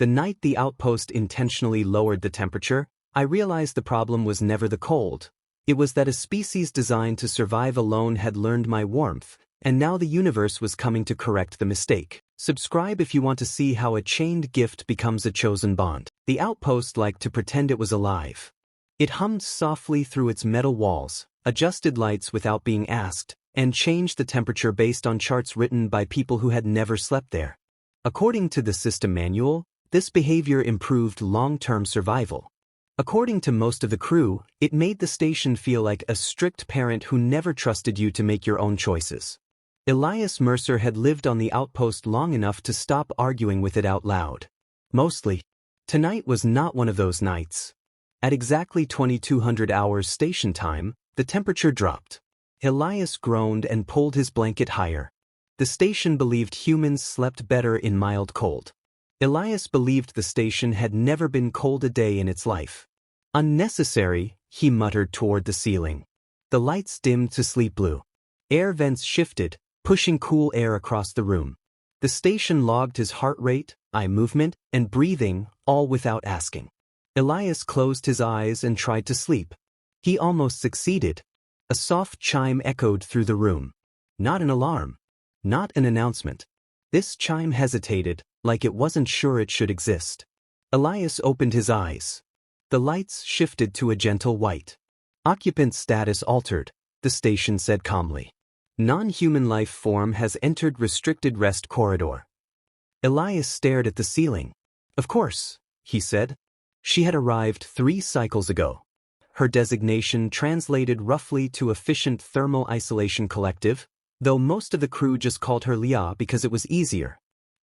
The night the outpost intentionally lowered the temperature, I realized the problem was never the cold. It was that a species designed to survive alone had learned my warmth, and now the universe was coming to correct the mistake. Subscribe if you want to see how a chained gift becomes a chosen bond. The outpost liked to pretend it was alive. It hummed softly through its metal walls, adjusted lights without being asked, and changed the temperature based on charts written by people who had never slept there. According to the system manual, this behavior improved long-term survival. According to most of the crew, it made the station feel like a strict parent who never trusted you to make your own choices. Elias Mercer had lived on the outpost long enough to stop arguing with it out loud. Mostly. Tonight was not one of those nights. At exactly 2200 hours station time, the temperature dropped. Elias groaned and pulled his blanket higher. The station believed humans slept better in mild cold. Elias believed the station had never been cold a day in its life. Unnecessary, he muttered toward the ceiling. The lights dimmed to sleep blue. Air vents shifted, pushing cool air across the room. The station logged his heart rate, eye movement, and breathing, all without asking. Elias closed his eyes and tried to sleep. He almost succeeded. A soft chime echoed through the room. Not an alarm. Not an announcement. This chime hesitated, like it wasn't sure it should exist. Elias opened his eyes. The lights shifted to a gentle white. Occupant status altered, the station said calmly. Non-human life form has entered restricted rest corridor. Elias stared at the ceiling. Of course, he said. She had arrived 3 cycles ago. Her designation translated roughly to Efficient Thermal Isolation Collective, though most of the crew just called her Leah because it was easier.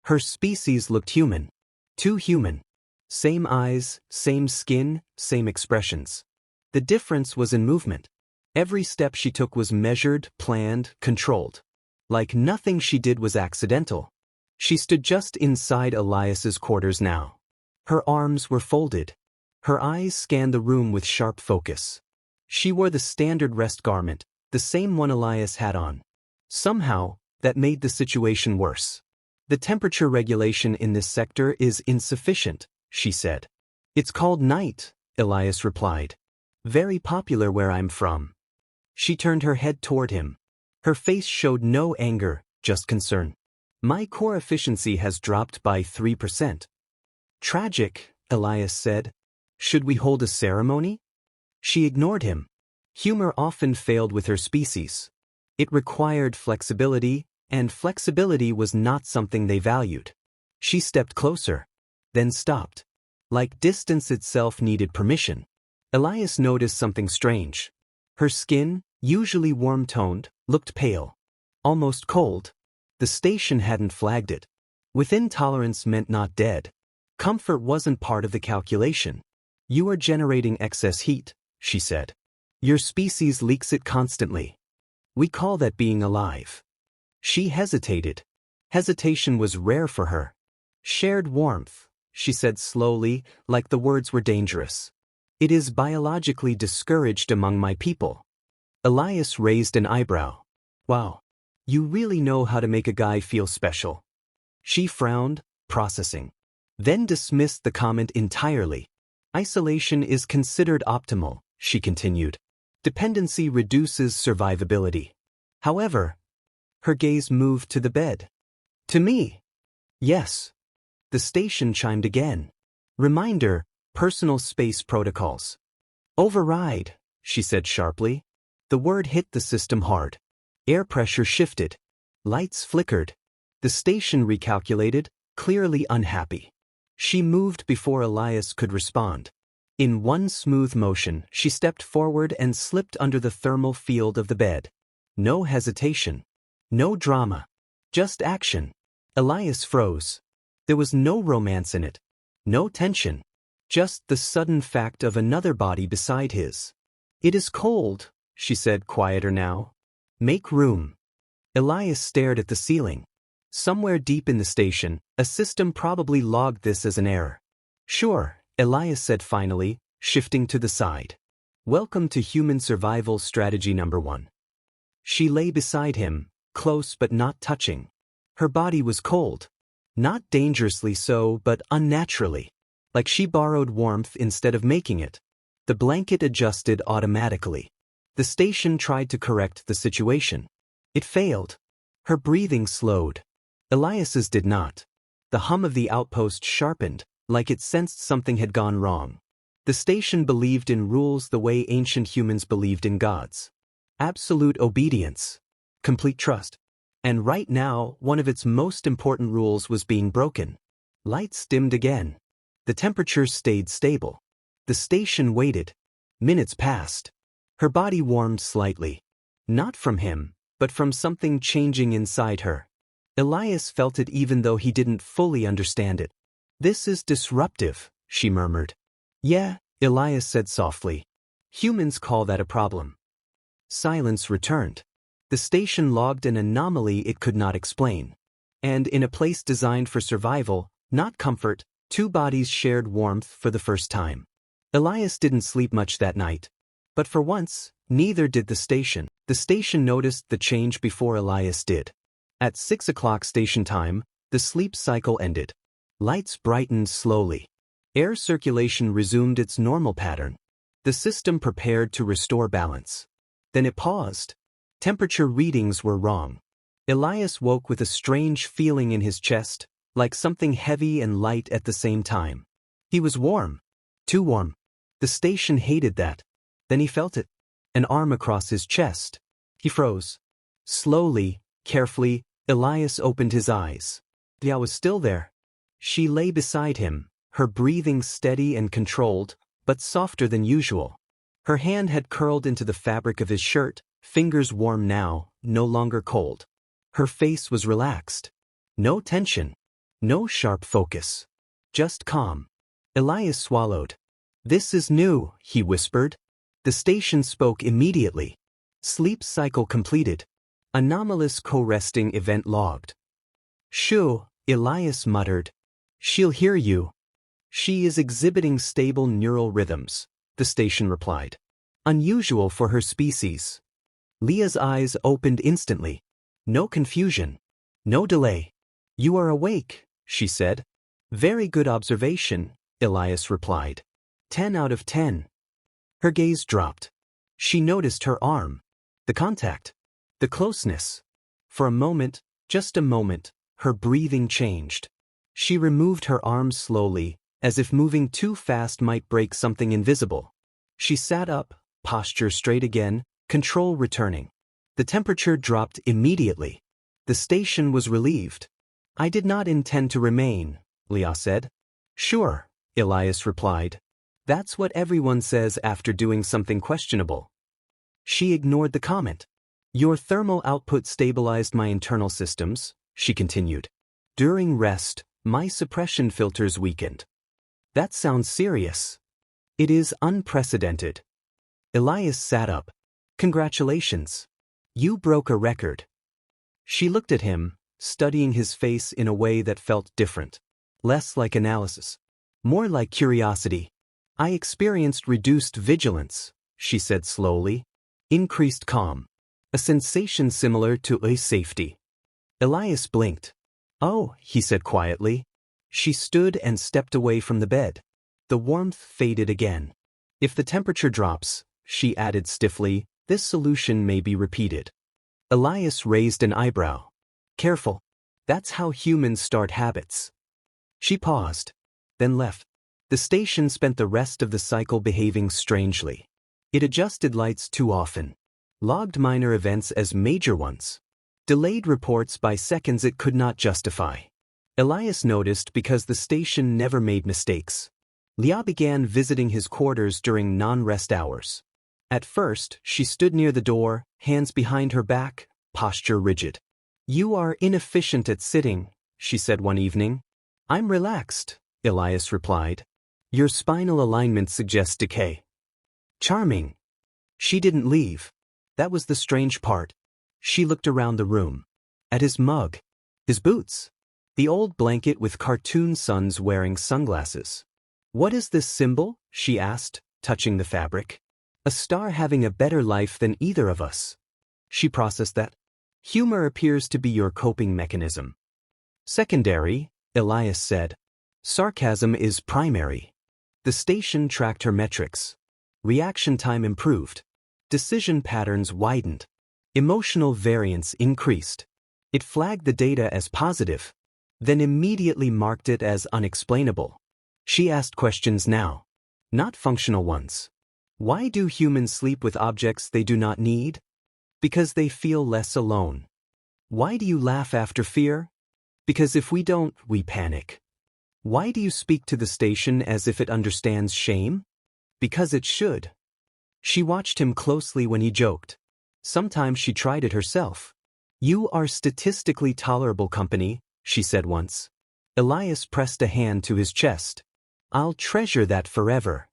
Her species looked human. Too human. Same eyes, same skin, same expressions. The difference was in movement. Every step she took was measured, planned, controlled. Like nothing she did was accidental. She stood just inside Elias's quarters now. Her arms were folded. Her eyes scanned the room with sharp focus. She wore the standard rest garment, the same one Elias had on. Somehow, that made the situation worse. The temperature regulation in this sector is insufficient, she said. It's called night, Elias replied. Very popular where I'm from. She turned her head toward him. Her face showed no anger, just concern. My core efficiency has dropped by 3%. Tragic, Elias said. Should we hold a ceremony? She ignored him. Humor often failed with her species. It required flexibility, and flexibility was not something they valued. She stepped closer, then stopped. Like distance itself needed permission. Elias noticed something strange. Her skin, usually warm-toned, looked pale. Almost cold. The station hadn't flagged it. Within tolerance meant not dead. Comfort wasn't part of the calculation. You are generating excess heat, she said. Your species leaks it constantly. We call that being alive. She hesitated. Hesitation was rare for her. Shared warmth, she said slowly, like the words were dangerous. It is biologically discouraged among my people. Elias raised an eyebrow. Wow. You really know how to make a guy feel special. She frowned, processing. Then dismissed the comment entirely. Isolation is considered optimal, she continued. Dependency reduces survivability. However, her gaze moved to the bed. To me. Yes. The station chimed again. Reminder, personal space protocols. Override, she said sharply. The word hit the system hard. Air pressure shifted. Lights flickered. The station recalculated, clearly unhappy. She moved before Elias could respond. In one smooth motion, she stepped forward and slipped under the thermal field of the bed. No hesitation. No drama. Just action. Elias froze. There was no romance in it. No tension. Just the sudden fact of another body beside his. It is cold, she said, quieter now. Make room. Elias stared at the ceiling. Somewhere deep in the station, a system probably logged this as an error. Sure, Elias said finally, shifting to the side. Welcome to human survival strategy number 1. She lay beside him, close but not touching. Her body was cold. Not dangerously so, but unnaturally. Like she borrowed warmth instead of making it. The blanket adjusted automatically. The station tried to correct the situation. It failed. Her breathing slowed. Elias's did not. The hum of the outpost sharpened, like it sensed something had gone wrong. The station believed in rules the way ancient humans believed in gods. Absolute obedience. Complete trust. And right now, one of its most important rules was being broken. Lights dimmed again. The temperature stayed stable. The station waited. Minutes passed. Her body warmed slightly. Not from him, but from something changing inside her. Elias felt it even though he didn't fully understand it. "This is disruptive," she murmured. "Yeah," Elias said softly. "Humans call that a problem." Silence returned. The station logged an anomaly it could not explain. And in a place designed for survival, not comfort, two bodies shared warmth for the first time. Elias didn't sleep much that night. But for once, neither did the station. The station noticed the change before Elias did. At 6 o'clock station time, the sleep cycle ended. Lights brightened slowly. Air circulation resumed its normal pattern. The system prepared to restore balance. Then it paused. Temperature readings were wrong. Elias woke with a strange feeling in his chest, like something heavy and light at the same time. He was warm. Too warm. The station hated that. Then he felt it. An arm across his chest. He froze. Slowly, carefully, Elias opened his eyes. Dia was still there. She lay beside him, her breathing steady and controlled, but softer than usual. Her hand had curled into the fabric of his shirt, fingers warm now, no longer cold. Her face was relaxed. No tension. No sharp focus. Just calm. Elias swallowed. "This is new," he whispered. The station spoke immediately. Sleep cycle completed. Anomalous co-resting event logged. "Shoo," Elias muttered. "She'll hear you." "She is exhibiting stable neural rhythms," the station replied. "Unusual for her species." Leah's eyes opened instantly. No confusion. No delay. "You are awake," she said. "Very good observation," Elias replied. 10 out of 10. Her gaze dropped. She noticed her arm. The contact. The closeness. For a moment, just a moment, her breathing changed. She removed her arm slowly, as if moving too fast might break something invisible. She sat up, posture straight again, control returning. The temperature dropped immediately. The station was relieved. "I did not intend to remain," Leah said. "Sure," Elias replied. "That's what everyone says after doing something questionable." She ignored the comment. "Your thermal output stabilized my internal systems," she continued. "During rest, my suppression filters weakened." "That sounds serious." "It is unprecedented." Elias sat up. "Congratulations. You broke a record." She looked at him, studying his face in a way that felt different. Less like analysis. More like curiosity. "I experienced reduced vigilance," she said slowly. "Increased calm. A sensation similar to a safety." Elias blinked. "Oh," he said quietly. She stood and stepped away from the bed. The warmth faded again. "If the temperature drops," she added stiffly, "this solution may be repeated." Elias raised an eyebrow. "Careful. That's how humans start habits." She paused, then left. The station spent the rest of the cycle behaving strangely. It adjusted lights too often. Logged minor events as major ones. Delayed reports by seconds it could not justify. Elias noticed because the station never made mistakes. Leah began visiting his quarters during non-rest hours. At first, she stood near the door, hands behind her back, posture rigid. "You are inefficient at sitting," she said one evening. "I'm relaxed," Elias replied. "Your spinal alignment suggests decay." "Charming." She didn't leave. That was the strange part. She looked around the room. At his mug. His boots. The old blanket with cartoon suns wearing sunglasses. "What is this symbol?" she asked, touching the fabric. "A star having a better life than either of us." She processed that. "Humor appears to be your coping mechanism." "Secondary," Elias said. Sarcasm is primary. The station tracked her metrics. Reaction time improved. Decision patterns widened. Emotional variance increased. It flagged the data as positive, then immediately marked it as unexplainable. She asked questions now, not functional ones. Why do humans sleep with objects they do not need? Because they feel less alone. Why do you laugh after fear? Because if we don't, we panic. Why do you speak to the station as if it understands shame? Because it should. She watched him closely when he joked. Sometimes she tried it herself. You are statistically tolerable company, she said once. Elias pressed a hand to his chest. I'll treasure that forever.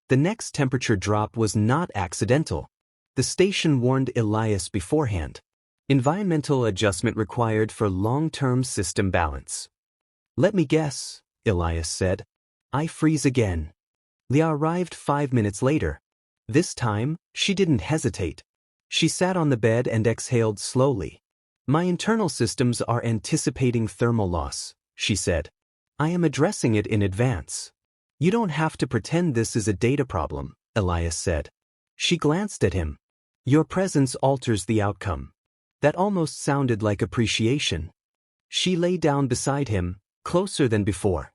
The next temperature drop was not accidental. The station warned Elias beforehand. Environmental adjustment required for long-term system balance. Let me guess, Elias said. I freeze again. Leah arrived 5 minutes later. This time, she didn't hesitate. She sat on the bed and exhaled slowly. My internal systems are anticipating thermal loss, she said. I am addressing it in advance. You don't have to pretend this is a data problem, Elias said. She glanced at him. Your presence alters the outcome. That almost sounded like appreciation. She lay down beside him, closer than before.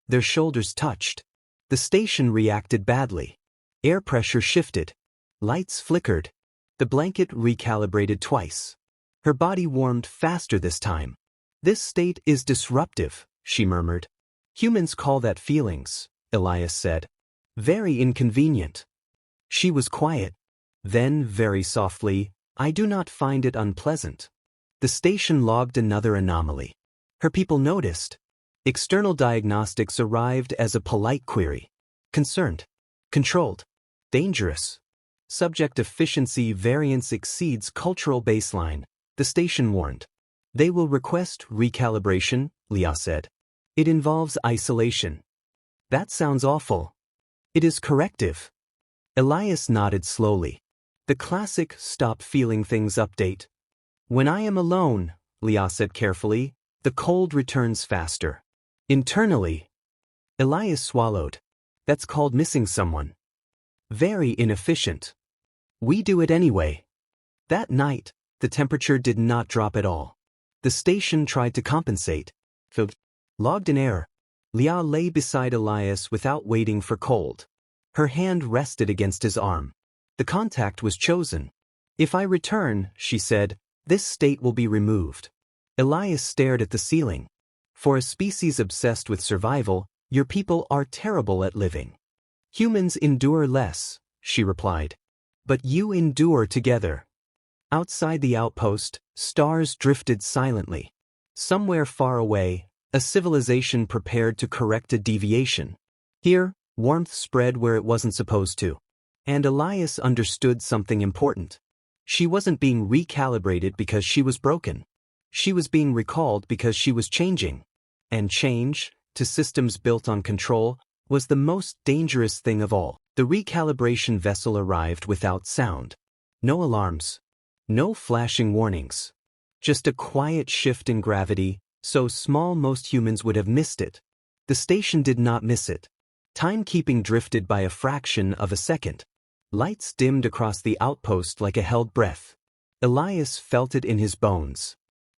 Their shoulders touched. The station reacted badly. Air pressure shifted. Lights flickered. The blanket recalibrated twice. Her body warmed faster this time. This state is disruptive, she murmured. Humans call that feelings, Elias said. Very inconvenient. She was quiet. Then, very softly, I do not find it unpleasant. The station logged another anomaly. Her people noticed. External diagnostics arrived as a polite query. Concerned. Controlled. Dangerous. Subject efficiency variance exceeds cultural baseline, the station warned. They will request recalibration, Leah said. It involves isolation. That sounds awful. It is corrective. Elias nodded slowly. The classic stop feeling things update. When I am alone, Leah said carefully, the cold returns faster. Internally. Elias swallowed. That's called missing someone. Very inefficient. We do it anyway. That night, the temperature did not drop at all. The station tried to compensate. Logged in error. Leah lay beside Elias without waiting for cold. Her hand rested against his arm. The contact was chosen. If I return, she said, this state will be removed. Elias stared at the ceiling. For a species obsessed with survival, your people are terrible at living. Humans endure less, she replied. But you endure together. Outside the outpost, stars drifted silently. Somewhere far away, a civilization prepared to correct a deviation. Here, warmth spread where it wasn't supposed to. And Elias understood something important. She wasn't being recalibrated because she was broken. She was being recalled because she was changing. And change, to systems built on control, was the most dangerous thing of all. The recalibration vessel arrived without sound. No alarms. No flashing warnings. Just a quiet shift in gravity, so small most humans would have missed it. The station did not miss it. Timekeeping drifted by a fraction of a second. Lights dimmed across the outpost like a held breath. Elias felt it in his bones.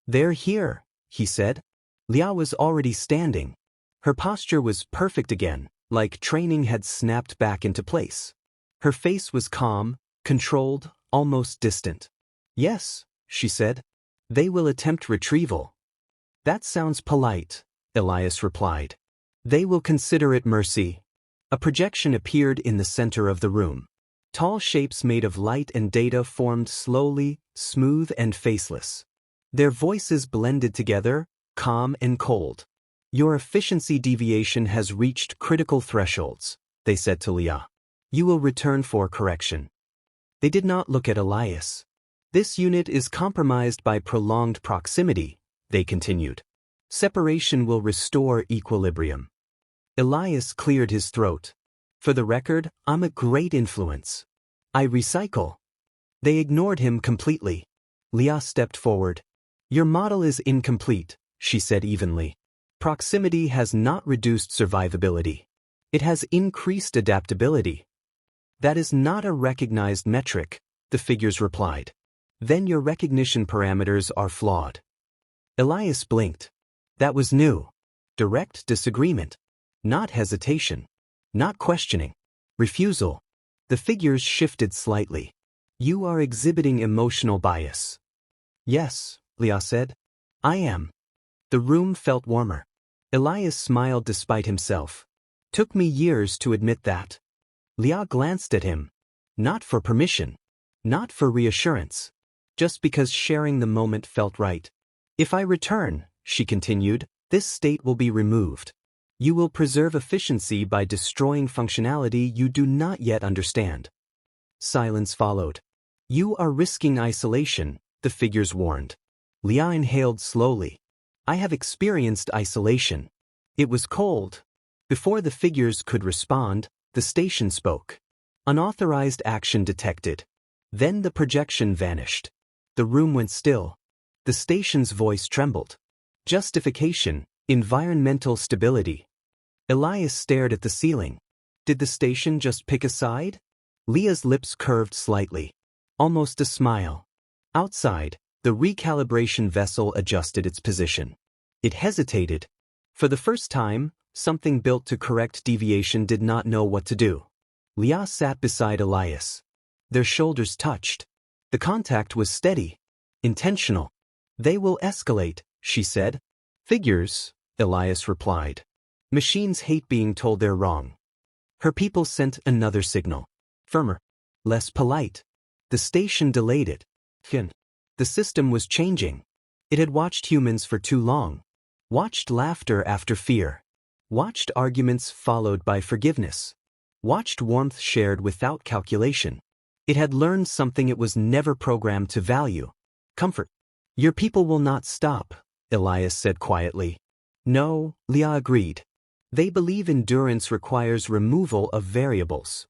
They're here, he said. Leah was already standing. Her posture was perfect again, like training had snapped back into place. Her face was calm, controlled, almost distant. Yes, she said. They will attempt retrieval. That sounds polite, Elias replied. They will consider it mercy. A projection appeared in the center of the room. Tall shapes made of light and data formed slowly, smooth and faceless. Their voices blended together, calm and cold. Your efficiency deviation has reached critical thresholds, they said to Leah. You will return for correction. They did not look at Elias. This unit is compromised by prolonged proximity, they continued. Separation will restore equilibrium. Elias cleared his throat. For the record, I'm a great influence. I recycle. They ignored him completely. Leah stepped forward. Your model is incomplete, she said evenly. Proximity has not reduced survivability. It has increased adaptability. That is not a recognized metric, the figures replied. Then your recognition parameters are flawed. Elias blinked. That was new. Direct disagreement. Not hesitation. Not questioning. Refusal. The figures shifted slightly. You are exhibiting emotional bias. Yes, Leah said. I am. The room felt warmer. Elias smiled despite himself. Took me years to admit that. Leah glanced at him. Not for permission. Not for reassurance. Just because sharing the moment felt right. If I return, she continued, this state will be removed. You will preserve efficiency by destroying functionality you do not yet understand. Silence followed. You are risking isolation, the figures warned. Leah inhaled slowly. I have experienced isolation. It was cold. Before the figures could respond, the station spoke. Unauthorized action detected. Then the projection vanished. The room went still. The station's voice trembled. Justification, environmental stability. Elias stared at the ceiling. Did the station just pick a side? Leah's lips curved slightly. Almost a smile. Outside, the recalibration vessel adjusted its position. It hesitated. For the first time, something built to correct deviation did not know what to do. Leah sat beside Elias. Their shoulders touched. The contact was steady. Intentional. They will escalate, she said. Figures, Elias replied. Machines hate being told they're wrong. Her people sent another signal. Firmer. Less polite. The station delayed it. The system was changing. It had watched humans for too long. Watched laughter after fear. Watched arguments followed by forgiveness. Watched warmth shared without calculation. It had learned something it was never programmed to value. Comfort. Your people will not stop, Elias said quietly. No, Leah agreed. They believe endurance requires removal of variables.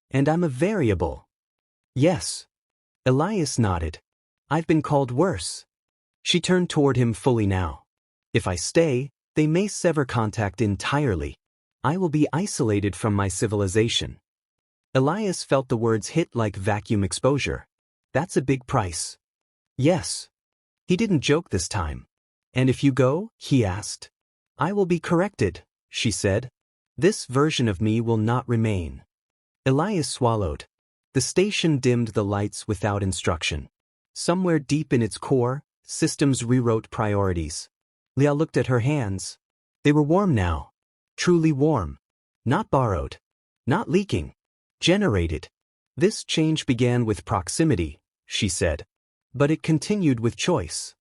And I'm a variable. Yes. Elias nodded. I've been called worse. She turned toward him fully now. If I stay, they may sever contact entirely. I will be isolated from my civilization. Elias felt the words hit like vacuum exposure. That's a big price. Yes. He didn't joke this time. And if you go, he asked. I will be corrected, she said. This version of me will not remain. Elias swallowed. The station dimmed the lights without instruction. Somewhere deep in its core, systems rewrote priorities. Leah looked at her hands. They were warm now. Truly warm. Not borrowed. Not leaking. Generated. This change began with proximity, she said. But it continued with choice.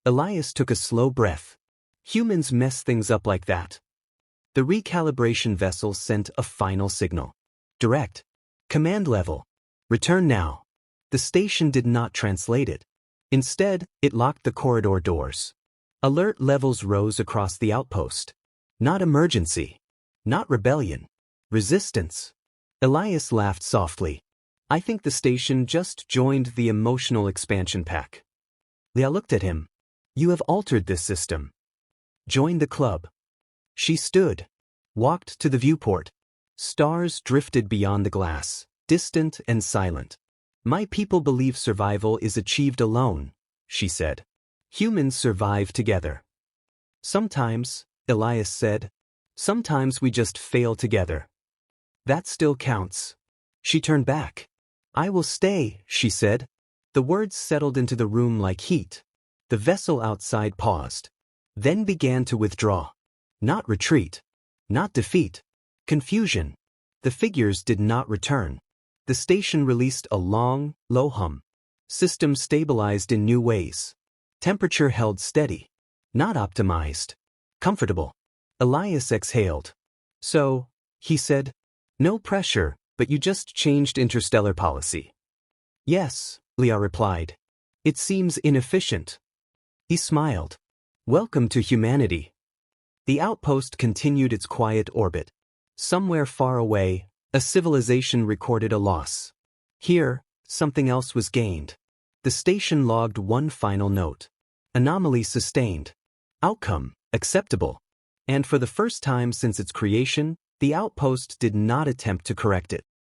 Elias took a slow breath. Humans mess things up like that. The recalibration vessel sent a final signal. Direct. Command level. Return now. The station did not translate it. Instead, it locked the corridor doors. Alert levels rose across the outpost. Not emergency. Not rebellion. Resistance. Elias laughed softly. I think the station just joined the emotional expansion pack. Leah looked at him. You have altered this system. Join the club. She stood. Walked to the viewport. Stars drifted beyond the glass, distant and silent. My people believe survival is achieved alone, she said. Humans survive together. Sometimes, Elias said. Sometimes we just fail together. That still counts. She turned back. I will stay, she said. The words settled into the room like heat. The vessel outside paused. Then began to withdraw. Not retreat. Not defeat. Confusion. The figures did not return. The station released a long, low hum. System stabilized in new ways. Temperature held steady. Not optimized. Comfortable. Elias exhaled. So, he said, no pressure, but you just changed interstellar policy. Yes, Leah replied. It seems inefficient. He smiled. Welcome to humanity. The outpost continued its quiet orbit. Somewhere far away, a civilization recorded a loss. Here, something else was gained. The station logged one final note. Anomaly sustained. Outcome, acceptable. And for the first time since its creation, the Outpost did not attempt to correct it.